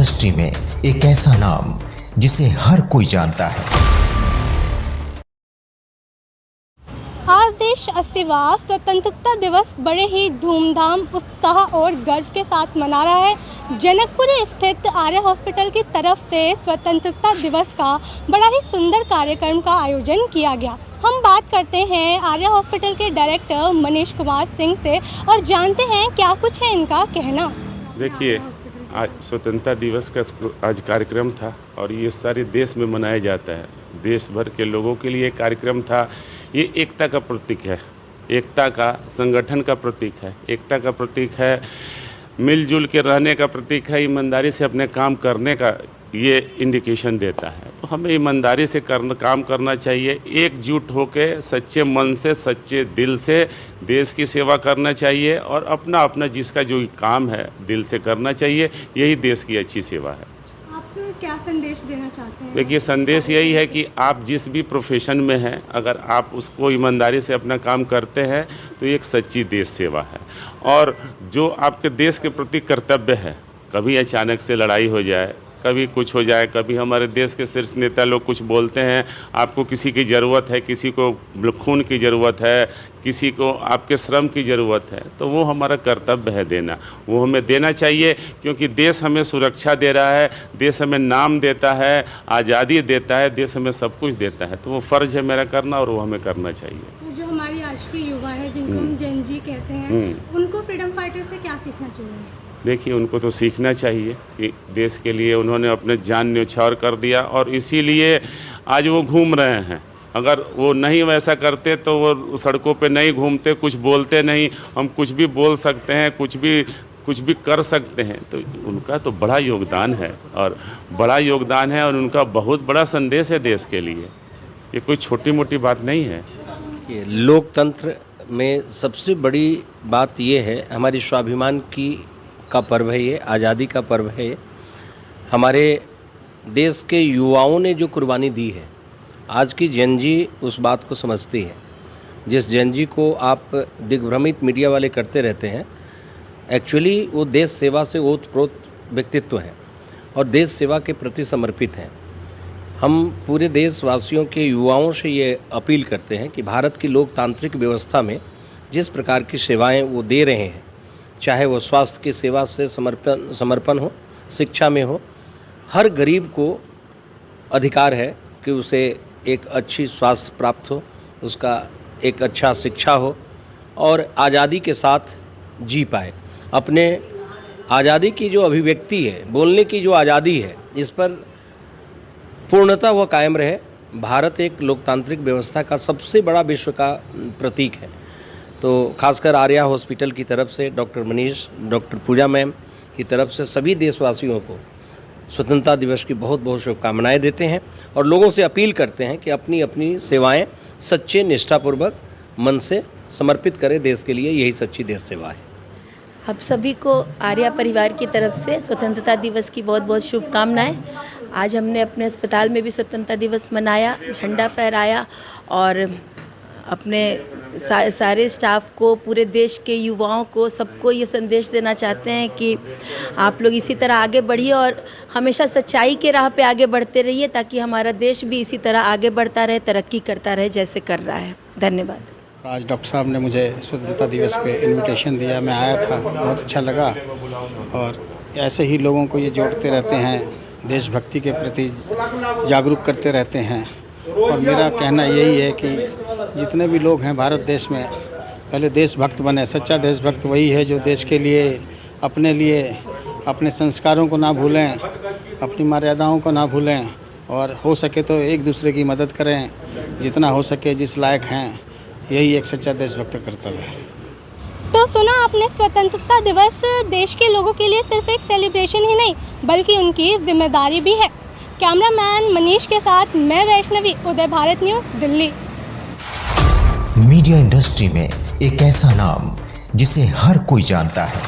Industry में एक ऐसा नाम जिसे हर कोई जानता है। आज देश 80वां स्वतंत्रता दिवस बड़े ही धूमधाम, उत्साह और गर्व के साथ मना रहा है। जनकपुर स्थित आर्या हॉस्पिटल की तरफ से स्वतंत्रता दिवस का बड़ा ही सुंदर कार्यक्रम का आयोजन किया गया। हम बात करते हैं आर्या हॉस्पिटल के डायरेक्टर मनीष कुमार सिंह से और जानते हैं क्या कुछ है इनका कहना। देखिए, आज स्वतंत्रता दिवस का आज कार्यक्रम था और ये सारे देश में मनाया जाता है। देश भर के लोगों के लिए कार्यक्रम था। ये एकता का प्रतीक है, एकता का संगठन का प्रतीक है, एकता का प्रतीक है, मिलजुल के रहने का प्रतीक है, ईमानदारी से अपने काम करने का ये इंडिकेशन देता है। तो हमें ईमानदारी से काम करना चाहिए, एकजुट होकर सच्चे मन से, सच्चे दिल से देश की सेवा करना चाहिए और अपना अपना जिसका जो काम है दिल से करना चाहिए। यही देश की अच्छी सेवा है। आप क्या संदेश देना चाहते हैं? देखिए, संदेश यही है कि आप जिस भी प्रोफेशन में हैं, अगर आप उसको ईमानदारी से अपना काम करते हैं तो ये एक सच्ची देश सेवा है। और जो आपके देश के प्रति कर्तव्य है, कभी अचानक से लड़ाई हो जाए, कभी कुछ हो जाए, कभी हमारे देश के शीर्ष नेता लोग कुछ बोलते हैं, आपको किसी की ज़रूरत है, किसी को खून की ज़रूरत है, किसी को आपके श्रम की ज़रूरत है, तो वो हमारा कर्तव्य है देना। वो हमें देना चाहिए क्योंकि देश हमें सुरक्षा दे रहा है, देश हमें नाम देता है, आज़ादी देता है, देश हमें सब कुछ देता है। तो वो फ़र्ज़ है मेरा करना और वो हमें करना चाहिए। जो हमारी आज की युवा है जिनको हम जेन जी कहते हैं, उनको फ्रीडम फाइटर से क्या सीखना चाहिए? देखिए, उनको तो सीखना चाहिए कि देश के लिए उन्होंने अपने जान न्यौछावर कर दिया और इसीलिए आज वो घूम रहे हैं। अगर वो नहीं वैसा करते तो वो सड़कों पे नहीं घूमते, कुछ बोलते नहीं। हम कुछ भी बोल सकते हैं, कुछ भी कर सकते हैं। तो उनका तो बड़ा योगदान है और और उनका बहुत बड़ा संदेश है देश के लिए। ये कोई छोटी मोटी बात नहीं है। ये लोकतंत्र में सबसे बड़ी बात ये है, हमारी स्वाभिमान का पर्व है, ये आज़ादी का पर्व है। हमारे देश के युवाओं ने जो कुर्बानी दी है, आज की जेन जी उस बात को समझती है। जिस जेन जी को आप दिग्भ्रमित मीडिया वाले करते रहते हैं, एक्चुअली वो देश सेवा से ओतप्रोत व्यक्तित्व हैं और देश सेवा के प्रति समर्पित हैं। हम पूरे देशवासियों के युवाओं से ये अपील करते हैं कि भारत की लोकतांत्रिक व्यवस्था में जिस प्रकार की सेवाएं वो दे रहे हैं, चाहे वो स्वास्थ्य की सेवा से समर्पण हो, शिक्षा में हो, हर गरीब को अधिकार है कि उसे एक अच्छी स्वास्थ्य प्राप्त हो, उसका एक अच्छा शिक्षा हो और आज़ादी के साथ जी पाए। अपने आज़ादी की जो अभिव्यक्ति है, बोलने की जो आज़ादी है, इस पर पूर्णतः वह कायम रहे। भारत एक लोकतांत्रिक व्यवस्था का सबसे बड़ा विश्व का प्रतीक है। तो खासकर आर्या हॉस्पिटल की तरफ से डॉक्टर मनीष, डॉक्टर पूजा मैम की तरफ से सभी देशवासियों को स्वतंत्रता दिवस की बहुत बहुत शुभकामनाएं देते हैं और लोगों से अपील करते हैं कि अपनी अपनी सेवाएं सच्चे निष्ठापूर्वक मन से समर्पित करें देश के लिए। यही सच्ची देश सेवा है। आप सभी को आर्या परिवार की तरफ से स्वतंत्रता दिवस की बहुत बहुत शुभकामनाएं। आज हमने अपने अस्पताल में भी स्वतंत्रता दिवस मनाया, झंडा फहराया और अपने सारे स्टाफ को, पूरे देश के युवाओं को, सबको ये संदेश देना चाहते हैं कि आप लोग इसी तरह आगे बढ़िए और हमेशा सच्चाई के राह पे आगे बढ़ते रहिए ताकि हमारा देश भी इसी तरह आगे बढ़ता रहे, तरक्की करता रहे जैसे कर रहा है। धन्यवाद। आज डॉक्टर साहब ने मुझे स्वतंत्रता दिवस पे इनविटेशन दिया, मैं आया था, बहुत अच्छा लगा। और ऐसे ही लोगों को ये जोड़ते रहते हैं, देशभक्ति के प्रति जागरूक करते रहते हैं। और मेरा कहना यही है कि जितने भी लोग हैं भारत देश में, पहले देशभक्त बने। सच्चा देशभक्त वही है जो देश के लिए, अपने संस्कारों को ना भूलें, अपनी मर्यादाओं को ना भूलें और हो सके तो एक दूसरे की मदद करें जितना हो सके, जिस लायक हैं। यही एक सच्चा देशभक्त कर्तव्य है। तो सुना आपने, स्वतंत्रता दिवस देश के लोगों के लिए सिर्फ एक सेलिब्रेशन ही नहीं बल्कि उनकी जिम्मेदारी भी है। कैमरामैन मनीष के साथ मैं Vaishnavi, Uday Bharat news, Delhi. Media industry में एक ऐसा नाम जिसे हर कोई जानता है।